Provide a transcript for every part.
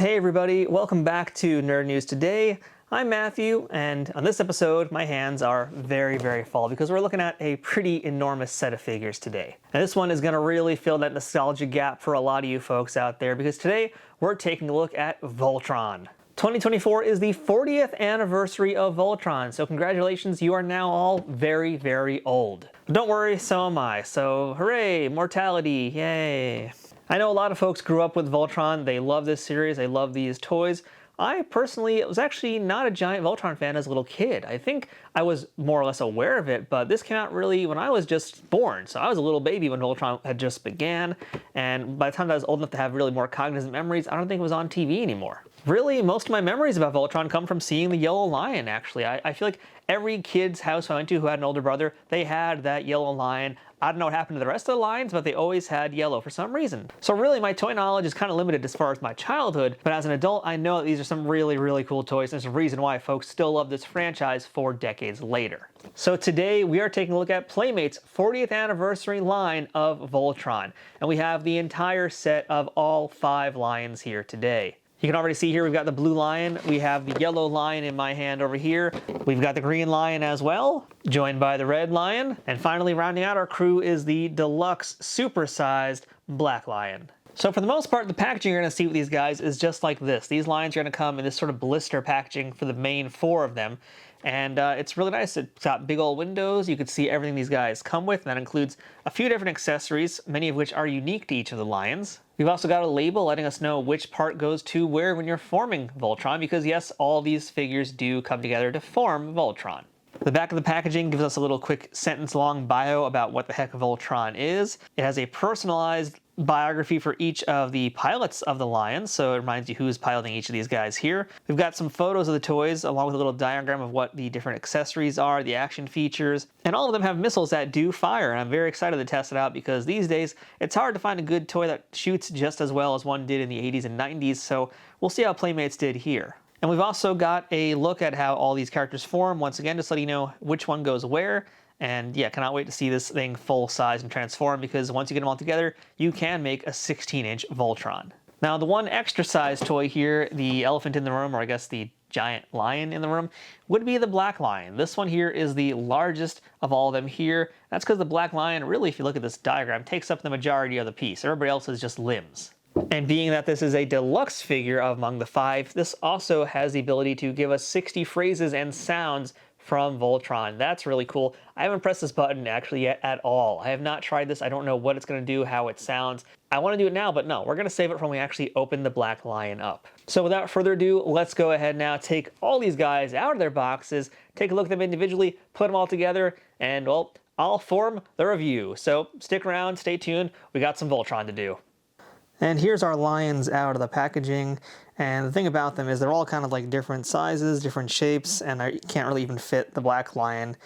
Hey everybody, welcome back to Nerd News Today. I'm Matthew, and on this episode, my hands are very full because we're looking at a pretty enormous set of figures today. And this one is going to really fill that nostalgia gap for a lot of you folks out there because today we're taking a look at Voltron. 2024 is the 40th anniversary of Voltron, so congratulations, you are now all very old. But don't worry, so am I, so hooray, mortality, yay. I know a lot of folks grew up with Voltron, they love this series, they love these toys. I personally was actually not a giant Voltron fan as a little kid. I think I was more or less aware of it, but this came out really when I was just born. So I was a little baby when Voltron had just began, and by the time I was old enough to have really more cognizant memories, I don't think it was on TV anymore. Really, most of my memories about Voltron come from seeing the yellow lion, actually. I feel like every kid's house I went to who had an older brother, they had that yellow lion. I don't know what happened to the rest of the lions, but they always had yellow for some reason. So really, my toy knowledge is kind of limited as far as my childhood, but as an adult, I know that these are some really cool toys, and there's a reason why folks still love this franchise 4 decades later. So today, we are taking a look at Playmate's 40th anniversary line of Voltron, and we have the entire set of all 5 lions here today. You can already see here we've got the blue lion, we have the yellow lion in my hand over here, we've got the green lion as well, joined by the red lion, and finally rounding out our crew is the deluxe supersized black lion. So for the most part, the packaging you're going to see with these guys is just like this. These lions are going to come in this sort of blister packaging for the main 4 of them. And it's really nice. It's got big old windows. You can see everything these guys come with. And that includes a few different accessories, many of which are unique to each of the lions. We've also got a label letting us know which part goes to where when you're forming Voltron, because yes, all these figures do come together to form Voltron. The back of the packaging gives us a little quick sentence-long bio about what the heck Voltron is. It has a personalized biography for each of the pilots of the lions, so it reminds you who's piloting each of these guys here. We've got some photos of the toys along with a little diagram of what the different accessories are, the action features, and all of them have missiles that do fire, and I'm very excited to test it out because these days it's hard to find a good toy that shoots just as well as one did in the 80s and 90s, so we'll see how Playmates did here. And we've also got a look at how all these characters form, once again, just letting you know which one goes where. And yeah, cannot wait to see this thing full size and transform because once you get them all together, you can make a 16-inch Voltron. Now, the one extra size toy here, the elephant in the room, or I guess the giant lion in the room, would be the black lion. This one here is the largest of all of them here. That's because the black lion, really, if you look at this diagram, takes up the majority of the piece. Everybody else is just limbs. And being that this is a deluxe figure among the 5, this also has the ability to give us 60 phrases and sounds from Voltron. That's really cool. I haven't pressed this button actually yet at all. I have not tried this. I don't know what it's going to do, how it sounds. I want to do it now, but no, we're going to save it for when we actually open the black lion up. So without further ado, let's go ahead now, take all these guys out of their boxes, take a look at them individually, put them all together, and well, I'll form the review. So stick around, stay tuned. We got some Voltron to do. And here's our lions out of the packaging, and the thing about them is they're all kind of like different sizes, different shapes, and I can't really even fit the black lion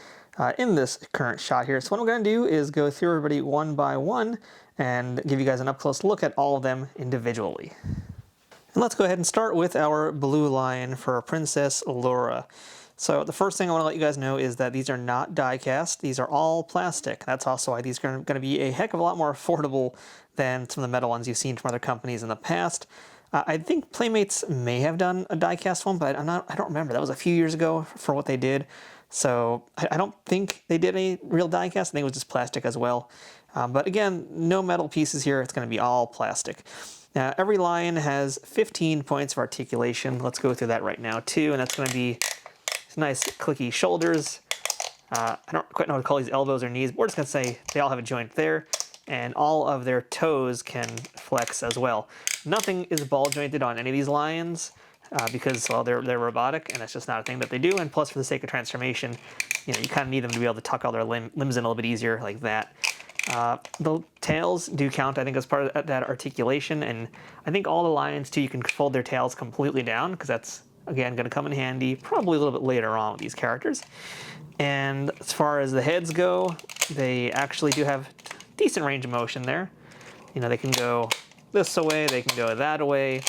in this current shot here. So what I'm going to do is go through everybody one by one and give you guys an up-close look at all of them individually. And let's go ahead and start with our blue lion for Princess Laura. So the first thing I want to let you guys know is that these are not die cast. These are all plastic. That's also why these are going to be a heck of a lot more affordable than some of the metal ones you've seen from other companies in the past. I think Playmates may have done a die cast one, but I don't remember. That was a few years ago for what they did. So I don't think they did any real die cast. I think it was just plastic as well. But again, no metal pieces here. It's going to be all plastic. Now, every lion has 15 points of articulation. Let's go through that right now too, and that's going to be nice clicky shoulders. I don't quite know what to call these elbows or knees, but we're just going to say they all have a joint there, and all of their toes can flex as well. Nothing is ball jointed on any of these lions because, well, they're robotic, and it's just not a thing that they do, and plus for the sake of transformation, you know, you kind of need them to be able to tuck all their limbs in a little bit easier like that. The tails do count, I think, as part of that articulation, and I think all the lions, too, you can fold their tails completely down because that's, again, going to come in handy probably a little bit later on with these characters. And as far as the heads go, they actually do have decent range of motion there. You know, they can go this away, they can go that away.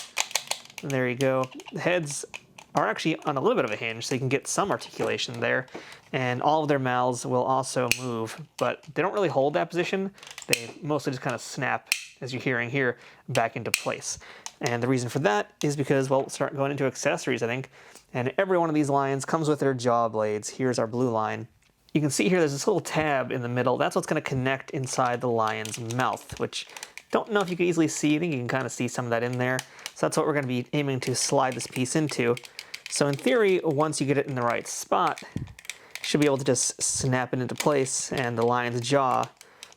And there you go. The heads are actually on a little bit of a hinge, so you can get some articulation there. And all of their mouths will also move, but they don't really hold that position. They mostly just kind of snap, as you're hearing here, back into place. And the reason for that is because, well, we'll start going into accessories, I think. And every one of these lions comes with their jaw blades. Here's our blue lion. You can see here there's this little tab in the middle. That's what's going to connect inside the lion's mouth, which don't know if you can easily see. I think you can kind of see some of that in there. So that's what we're going to be aiming to slide this piece into. So in theory, once you get it in the right spot, you should be able to just snap it into place, and the lion's jaw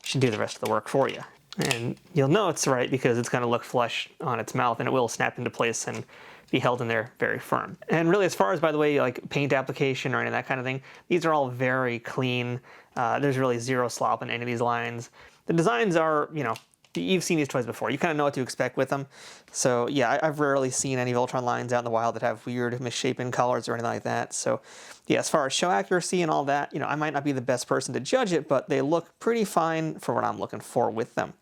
should do the rest of the work for you. And you'll know it's right because it's going to look flush on its mouth, and it will snap into place and be held in there very firm. And really, as far as, by the way, like paint application or any of that kind of thing, these are all very clean. There's really zero slop in any of these lines. The designs are, you know, you've seen these toys before. You kind of know what to expect with them. So yeah, I've rarely seen any Voltron lines out in the wild that have weird misshapen colors or anything like that. So yeah, as far as show accuracy and all that, you know, I might not be the best person to judge it, but they look pretty fine for what I'm looking for with them.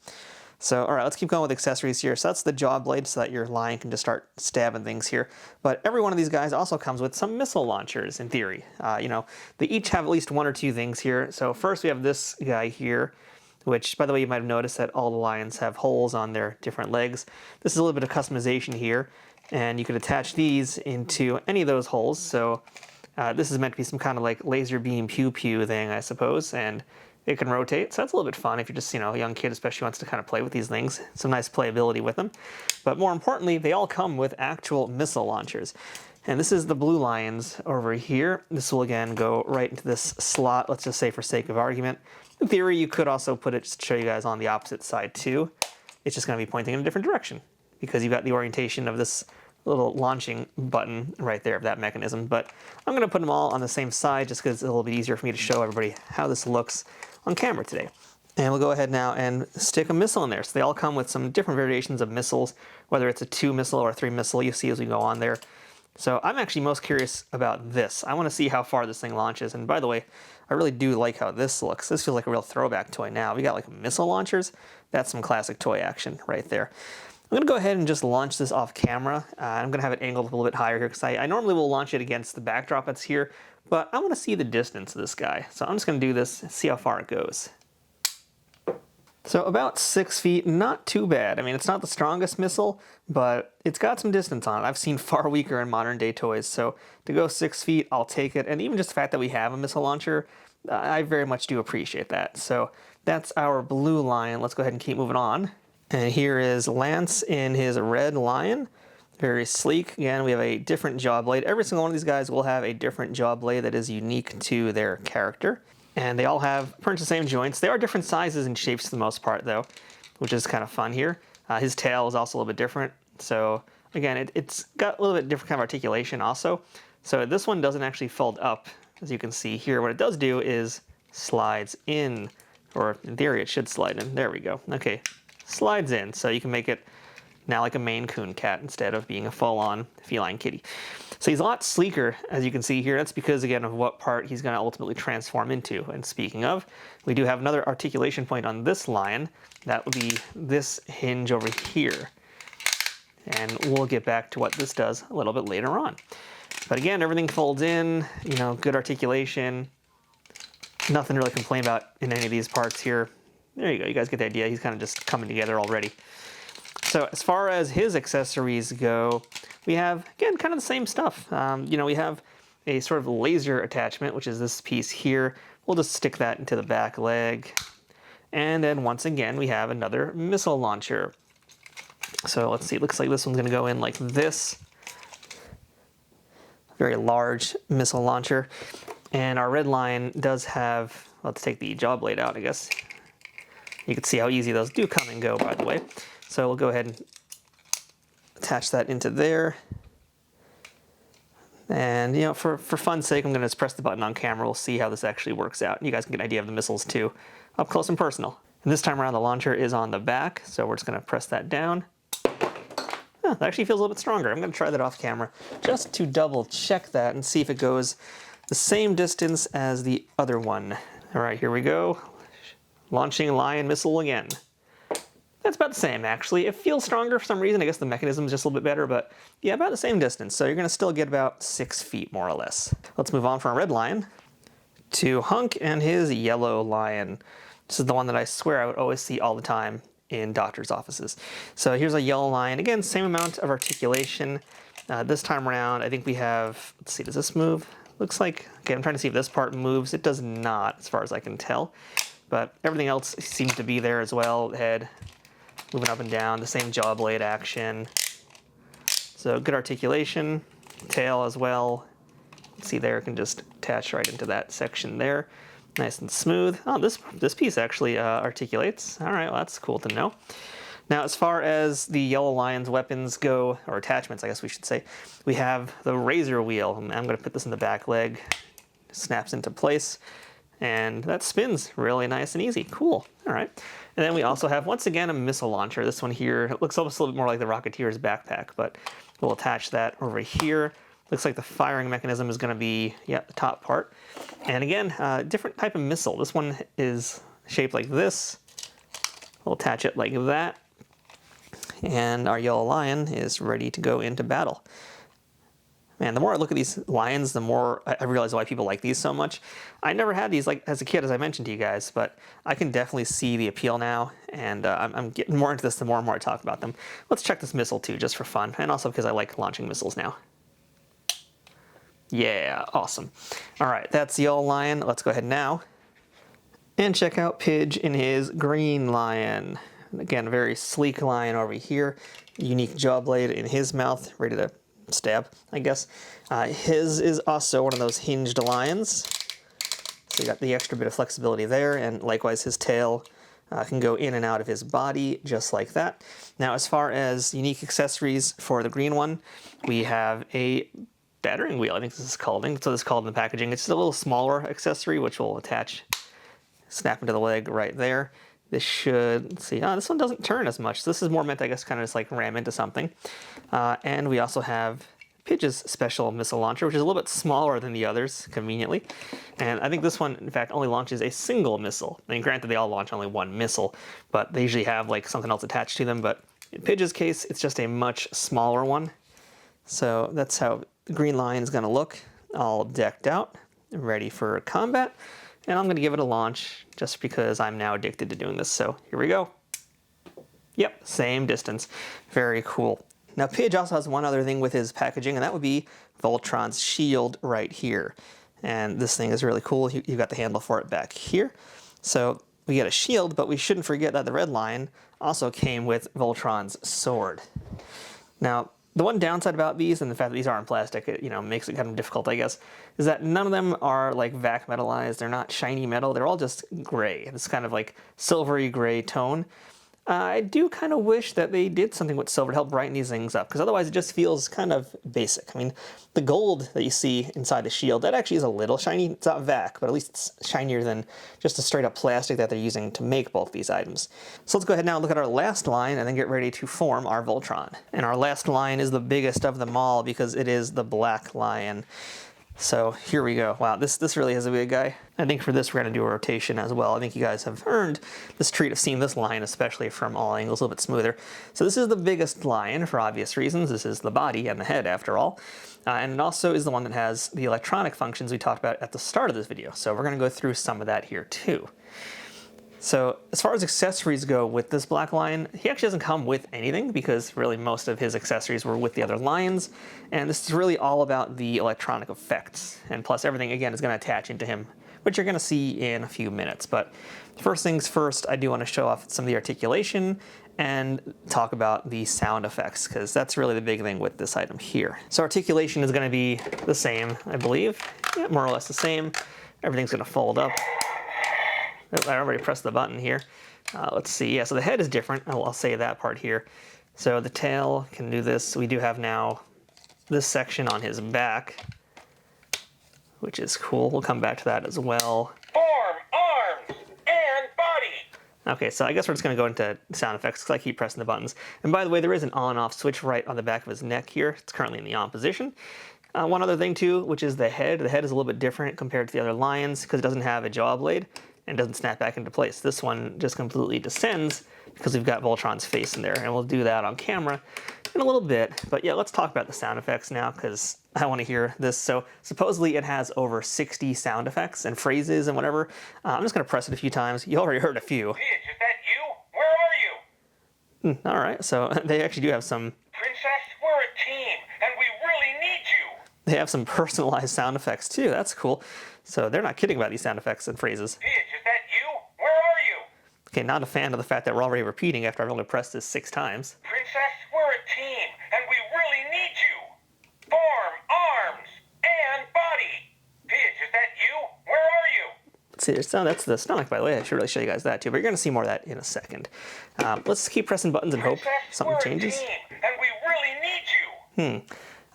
So, all right, let's keep going with accessories here. So that's the jaw blade so that your lion can just start stabbing things here. But every one of these guys also comes with some missile launchers in theory. You know, they each have at least one or two things here. So first we have this guy here, which, by the way, you might have noticed that all the lions have holes on their different legs. This is a little bit of customization here, and you could attach these into any of those holes. So this is meant to be some kind of like laser beam pew-pew thing, I suppose, and it can rotate, so that's a little bit fun if you're just, you know, a young kid especially wants to kind of play with these things. Some nice playability with them. But more importantly, they all come with actual missile launchers. And this is the blue lions over here. This will again go right into this slot, let's just say for sake of argument. In theory, you could also put it, just to show you guys, on the opposite side too. It's just going to be pointing in a different direction because you've got the orientation of this little launching button right there of that mechanism. But I'm going to put them all on the same side just because it's a little bit easier for me to show everybody how this looks on camera today. And we'll go ahead now and stick a missile in there. So they all come with some different variations of missiles, whether it's a 2 missile or a 3 missile, you see as we go on there. So I'm actually most curious about this. I want to see how far this thing launches. And by the way, I really do like how this looks. This feels like a real throwback toy now. We got like missile launchers. That's some classic toy action right there. I'm going to go ahead and just launch this off camera. I'm going to have it angled a little bit higher here because I normally will launch it against the backdrop that's here, but I want to see the distance of this guy. So I'm just going to do this, see how far it goes. So about 6 feet, not too bad. I mean, it's not the strongest missile, but it's got some distance on it. I've seen far weaker in modern day toys, so to go 6 feet, I'll take it. And even just the fact that we have a missile launcher, I very much do appreciate that. So that's our blue lion. Let's go ahead and keep moving on. And here is Lance in his red lion. Very sleek. Again, we have a different jaw blade. Every single one of these guys will have a different jaw blade that is unique to their character. And they all have pretty much the same joints. They are different sizes and shapes for the most part, though, which is kind of fun here. His tail is also a little bit different. So again, it's got a little bit different kind of articulation also. So this one doesn't actually fold up, as you can see here. What it does do is slides in, or in theory, it should slide in. There we go. Okay. Slides in, so you can make it now like a Maine Coon cat instead of being a full-on feline kitty. So he's a lot sleeker, as you can see here. That's because, again, of what part he's going to ultimately transform into. And speaking of, we do have another articulation point on this lion. That would be this hinge over here. And we'll get back to what this does a little bit later on. But again, everything folds in, you know, good articulation. Nothing to really complain about in any of these parts here. There you go, you guys get the idea. He's kind of just coming together already. So as far as his accessories go, we have, again, kind of the same stuff. You know, we have a sort of laser attachment, which is this piece here. We'll just stick that into the back leg. And then once again, we have another missile launcher. So let's see, it looks like this one's gonna go in like this. Very large missile launcher. And our red lion does have, let's take the jaw blade out, I guess. You can see how easy those do come and go, by the way. So we'll go ahead and attach that into there. And, you know, for fun's sake, I'm going to just press the button on camera. We'll see how this actually works out. You guys can get an idea of the missiles, too, up close and personal. And this time around, the launcher is on the back, so we're just going to press that down. Oh, that actually feels a little bit stronger. I'm going to try that off camera just to double check that and see if it goes the same distance as the other one. All right, here we go. Launching lion missile again. That's about the same, actually. It feels stronger for some reason. I guess the mechanism is just a little bit better, but yeah, about the same distance. So you're going to still get about 6 feet, more or less. Let's move on from our red lion to Hunk and his yellow lion. This is the one that I swear I would always see all the time in doctor's offices. So here's a yellow lion. Again, same amount of articulation. This time around, I think we have, let's see, does this move? Looks like, okay, I'm trying to see if this part moves. It does not, as far as I can tell. But everything else seems to be there as well. The head moving up and down, the same jaw blade action. So good articulation, tail as well. See there, it can just attach right into that section there. Nice and smooth. Oh, this piece actually articulates. All right, well, that's cool to know. Now, as far as the yellow lion's weapons go, or attachments, I guess we should say, we have the razor wheel. I'm going to put this in the back leg. Snaps into place, and that spins really nice and easy. Cool. All right. And then we also have, once again, a missile launcher. This one here, it looks almost a little bit more like the Rocketeer's backpack, but we'll attach that over here. Looks like the firing mechanism is going to be, yeah, the top part. And again, different type of missile. This one is shaped like this. We'll attach it like that. And our yellow lion is ready to go into battle. Man, the more I look at these lions, the more I realize why people like these so much. I never had these like as a kid, as I mentioned to you guys, but I can definitely see the appeal now, and I'm getting more into this the more and more I talk about them. Let's check this missile too, just for fun, and also because I like launching missiles now. Yeah, awesome. All right, that's the yellow lion. Let's go ahead now and check out Pidge in his green lion. Again, a very sleek lion over here. Unique jaw blade in his mouth, ready to stab, I guess. His is also one of those hinged lions. So you got the extra bit of flexibility there, and likewise his tail can go in and out of his body just like that. Now, as far as unique accessories for the green one, we have a battering wheel, I think this is called. I think that's what it's called in the packaging. It's just a little smaller accessory, which will attach, snap into the leg right there. This should, let's see, this one doesn't turn as much. So this is more meant, I guess, kind of just like ram into something. And we also have Pidge's special missile launcher, which is a little bit smaller than the others, conveniently. And I think this one, in fact, only launches a single missile. I mean, granted, they all launch only one missile, but they usually have like something else attached to them. But in Pidge's case, it's just a much smaller one. So that's how the green lion is going to look, all decked out, ready for combat. And I'm going to give it a launch just because I'm now addicted to doing this. So here we go. Yep, same distance. Very cool. Now, Pidge also has one other thing with his packaging, and that would be Voltron's shield right here. And this thing is really cool. You've got the handle for it back here. So we get a shield, but we shouldn't forget that the red lion also came with Voltron's sword. Now, the one downside about these, and the fact that these aren't plastic, it, makes it kind of difficult, I guess, is that none of them are like vac metallized. They're not shiny metal. They're all just gray. It's kind of like silvery gray tone. I do kind of wish that they did something with silver to help brighten these things up, because otherwise it just feels kind of basic. I mean, the gold that you see inside the shield, that actually is a little shiny. It's not vac, but at least it's shinier than just a straight up plastic that they're using to make both these items. So let's go ahead now and look at our last line and then get ready to form our Voltron. And our last line is the biggest of them all because it is the black lion. So here we go. Wow, this really is a big guy. I think for this we're going to do a rotation as well. I think you guys have earned this treat of seeing this lion, especially from all angles, a little bit smoother. So this is the biggest lion for obvious reasons. This is the body and the head, after all. And it also is the one that has the electronic functions we talked about at the start of this video. So we're going to go through some of that here too. So as far as accessories go with this black lion, he actually doesn't come with anything because really most of his accessories were with the other lions. And this is really all about the electronic effects. And plus everything, again, is going to attach into him, which you're going to see in a few minutes. But first things first, I do want to show off some of the articulation and talk about the sound effects, because that's really the big thing with this item here. So articulation is going to be the same, I believe. Yeah, more or less the same. Everything's going to fold up. I already pressed the button here. Let's see. Yeah, so the head is different. I'll say that part here. So the tail can do this. We do have now this section on his back, which is cool. We'll come back to that as well. Form, arms, and body. Okay, so I guess we're just going to go into sound effects because I keep pressing the buttons. And by the way, there is an on-off switch right on the back of his neck here. It's currently in the on position. One other thing too, which is the head. The head is a little bit different compared to the other lions because it doesn't have a jaw blade and doesn't snap back into place. This one just completely descends because we've got Voltron's face in there, and we'll do that on camera in a little bit. But yeah, let's talk about the sound effects now, because I want to hear this. So supposedly it has over 60 sound effects and phrases and whatever. I'm just going to press it a few times. You already heard a few. Pidge, is that you? Where are you? All right, so they actually do have some... Princess, we're a team, and we really need you. They have some personalized sound effects too. That's cool. So they're not kidding about these sound effects and phrases. Pidge, is that you? Where are you? Okay, not a fan of the fact that we're already repeating after I've only pressed this 6 times. Princess, we're a team, and we really need you. Form, arms, and body. Pidge, is that you? Where are you? See, that's the stomach, by the way. I should really show you guys that too, but you're going to see more of that in a second. Let's keep pressing buttons and hope Princess, something we're changes. a team, and we really need you.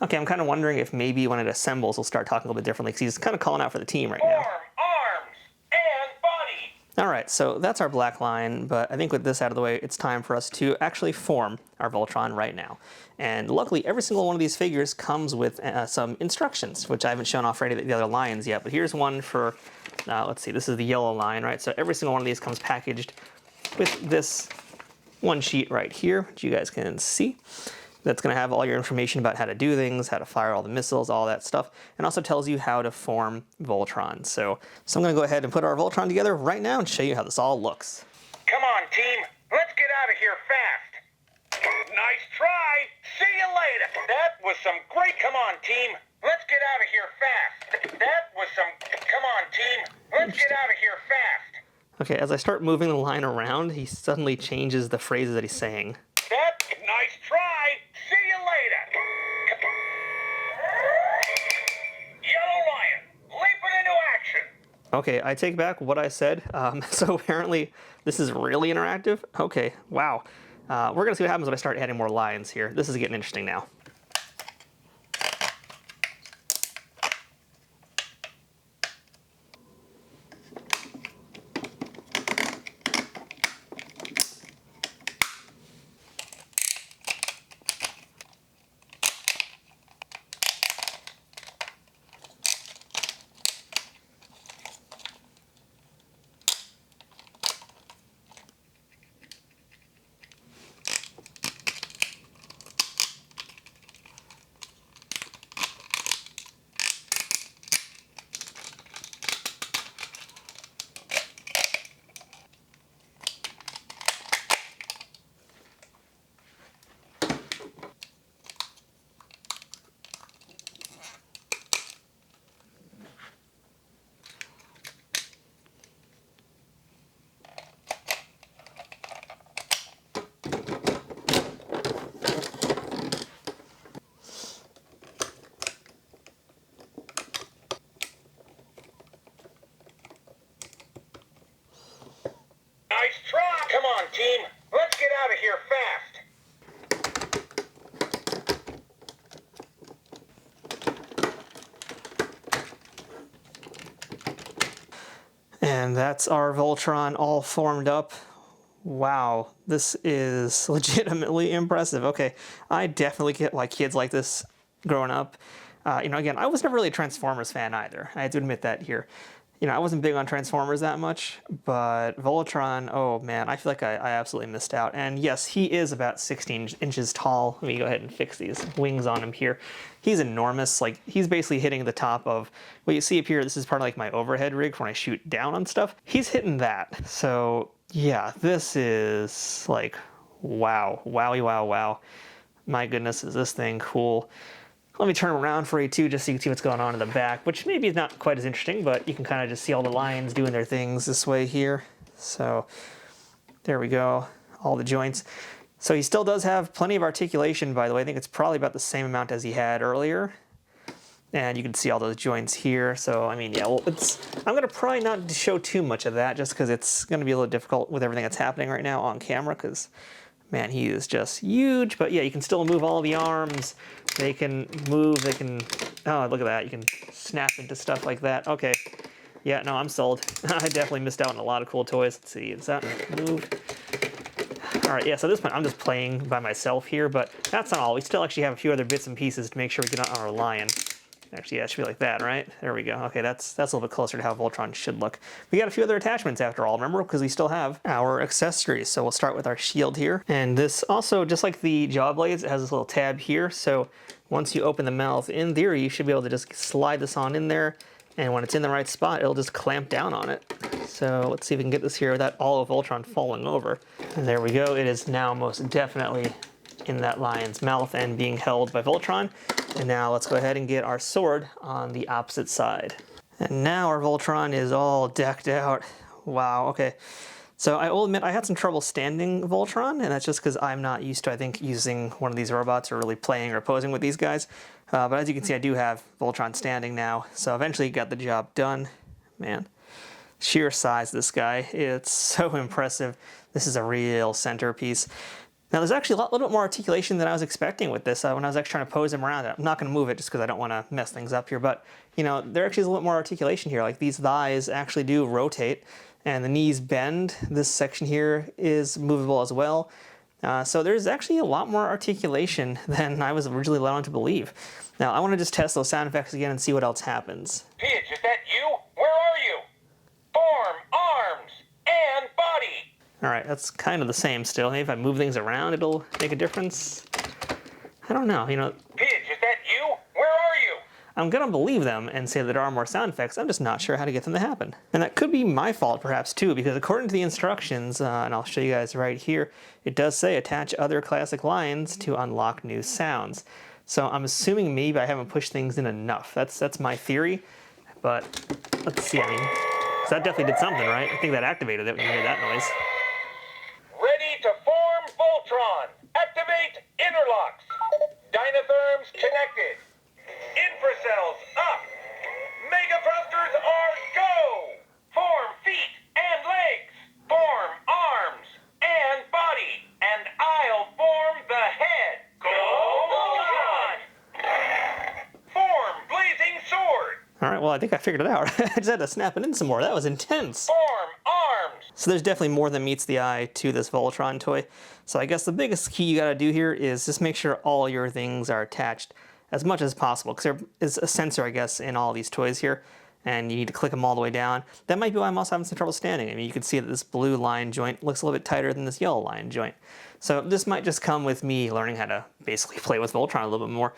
Okay, I'm kind of wondering if maybe when it assembles, we'll start talking a little bit differently, because he's kind of calling out for the team right Form, now. arms, and body. All right, so that's our black line, but I think with this out of the way, it's time for us to actually form our Voltron right now. And luckily, every single one of these figures comes with some instructions, which I haven't shown off for any of the other lions yet, but here's one for, let's see, this is the yellow lion, right? So every single one of these comes packaged with this one sheet right here, which you guys can see. That's going to have all your information about how to do things, how to fire all the missiles, all that stuff, and also tells you how to form Voltron. So I'm going to go ahead and put our Voltron together right now and show you how this all looks. Come on, team. Let's get out of here fast. Nice try. See you later. That was some great... Come on, team. Let's get out of here fast. That was some... Come on, team. Let's get out of here fast. Okay, as I start moving the line around, he suddenly changes the phrases that he's saying. That... Nice try. See you later. Yellow Lion, leap it into action. Okay, I take back what I said. So apparently this is really interactive. Okay, wow. We're going to see what happens when I start adding more lines here. This is getting interesting now. Nice try. Come on, team. Let's get out of here fast. And that's our Voltron all formed up. Wow, this is legitimately impressive. Okay, I definitely get why kids like this growing up. Again, I was never really a Transformers fan either. I have to admit that here. I wasn't big on Transformers that much, but Voltron, oh man, I feel like I absolutely missed out. And yes, he is about 16 inches tall. Let me go ahead and fix these wings on him here. He's enormous. Like, he's basically hitting the top of what you see up here. This is part of like my overhead rig when I shoot down on stuff. He's hitting that. So yeah, this is like, wow, wowie, wow, wow. My goodness, is this thing cool. Let me turn him around for you too, just so you can see what's going on in the back, which maybe is not quite as interesting, but you can kind of just see all the lions doing their things this way here. So there we go, all the joints. So he still does have plenty of articulation, by the way. I think it's probably about the same amount as he had earlier. And you can see all those joints here. So, I mean, yeah, well, I'm going to probably not show too much of that just because it's going to be a little difficult with everything that's happening right now on camera because, man, he is just huge. But yeah, you can still move all the arms. They can move, oh, look at that. You can snap into stuff like that. Okay. Yeah, no, I'm sold. I definitely missed out on a lot of cool toys. Let's see, is that moved? All right, yeah, so at this point I'm just playing by myself here, but that's not all. We still actually have a few other bits and pieces to make sure we get on our lion. Actually, yeah, it should be like that, right? There we go. Okay, that's a little bit closer to how Voltron should look. We got a few other attachments after all, remember? Because we still have our accessories. So we'll start with our shield here. And this also, just like the jaw blades, it has this little tab here. So once you open the mouth, in theory, you should be able to just slide this on in there. And when it's in the right spot, it'll just clamp down on it. So let's see if we can get this here without all of Voltron falling over. And there we go. It is now most definitely in that lion's mouth and being held by Voltron. And now let's go ahead and get our sword on the opposite side. And now our Voltron is all decked out. Wow, okay. So I will admit I had some trouble standing Voltron, and that's just because I'm not used to, I think, using one of these robots or really playing or posing with these guys. But as you can see, I do have Voltron standing now, so eventually got the job done. Man, sheer size of this guy, it's so impressive. This is a real centerpiece. Now there's actually a little bit more articulation than I was expecting with this when I was actually trying to pose him around. I'm not going to move it just because I don't want to mess things up here, but you know, there actually is a little more articulation here. Like these thighs actually do rotate and the knees bend. This section here is movable as well. So there's actually a lot more articulation than I was originally led on to believe. Now I want to just test those sound effects again and see what else happens. Pidge, is that you? Where are you? Form, arms, and body. All right, that's kind of the same still. Maybe if I move things around, it'll make a difference. I don't know, you know. Pidge, is that you? Where are you? I'm gonna believe them and say that there are more sound effects. I'm just not sure how to get them to happen. And that could be my fault perhaps too, because according to the instructions, and I'll show you guys right here, it does say attach other classic lines to unlock new sounds. So I'm assuming maybe I haven't pushed things in enough. That's my theory, but let's see. I mean, so that definitely did something, right? I think that activated it when you hear that noise. Ready to form Voltron. Activate interlocks. Dynatherms connected. Infracells up. Mega thrusters are go. Form feet and legs. Form arms and body. And I'll form the head. Go Voltron. Form blazing sword. All right, well, I think I figured it out. I just had to snap it in some more. That was intense. Form arms. So there's definitely more than meets the eye to this Voltron toy. So I guess the biggest key you gotta do here is just make sure all your things are attached as much as possible, because there is a sensor, I guess, in all these toys here, and you need to click them all the way down. That might be why I'm also having some trouble standing. I mean, you can see that this blue line joint looks a little bit tighter than this yellow line joint. So this might just come with me learning how to basically play with Voltron a little bit more.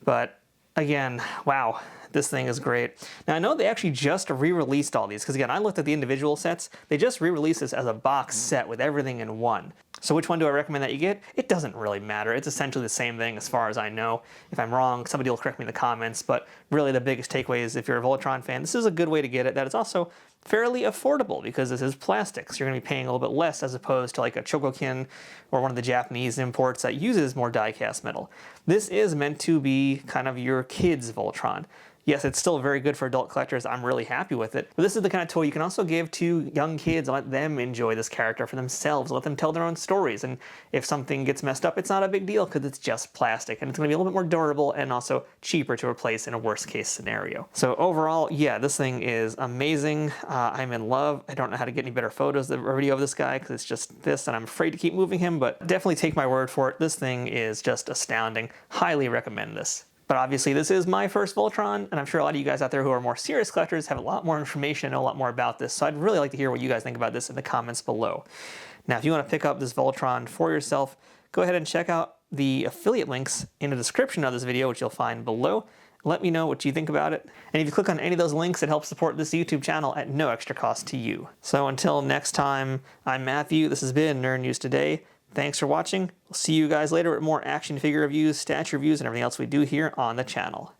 But again, wow, this thing is great. Now I know they actually just re-released all these, because again, I looked at the individual sets. They just re-released this as a box set with everything in one. So which one do I recommend that you get? It doesn't really matter. It's essentially the same thing as far as I know. If I'm wrong, somebody will correct me in the comments, but really the biggest takeaway is if you're a Voltron fan, this is a good way to get it. That it's also fairly affordable because this is plastic, so you're going to be paying a little bit less as opposed to like a Chogokin or one of the Japanese imports that uses more die-cast metal. This is meant to be kind of your kid's Voltron. Yes, it's still very good for adult collectors. I'm really happy with it. But this is the kind of toy you can also give to young kids and let them enjoy this character for themselves, let them tell their own stories. And if something gets messed up, it's not a big deal because it's just plastic and it's going to be a little bit more durable and also cheaper to replace in a worst case scenario. So overall, yeah, this thing is amazing. I'm in love. I don't know how to get any better photos or video of this guy because it's just this and I'm afraid to keep moving him, but definitely take my word for it. This thing is just astounding. Highly recommend this. But obviously this is my first Voltron, and I'm sure a lot of you guys out there who are more serious collectors have a lot more information and know a lot more about this, so I'd really like to hear what you guys think about this in the comments below. Now, if you want to pick up this Voltron for yourself, go ahead and check out the affiliate links in the description of this video, which you'll find below. Let me know what you think about it. And if you click on any of those links, it helps support this YouTube channel at no extra cost to you. So until next time, I'm Matthew. This has been Nerd News Today. Thanks for watching. We'll see you guys later with more action figure reviews, statue reviews, and everything else we do here on the channel.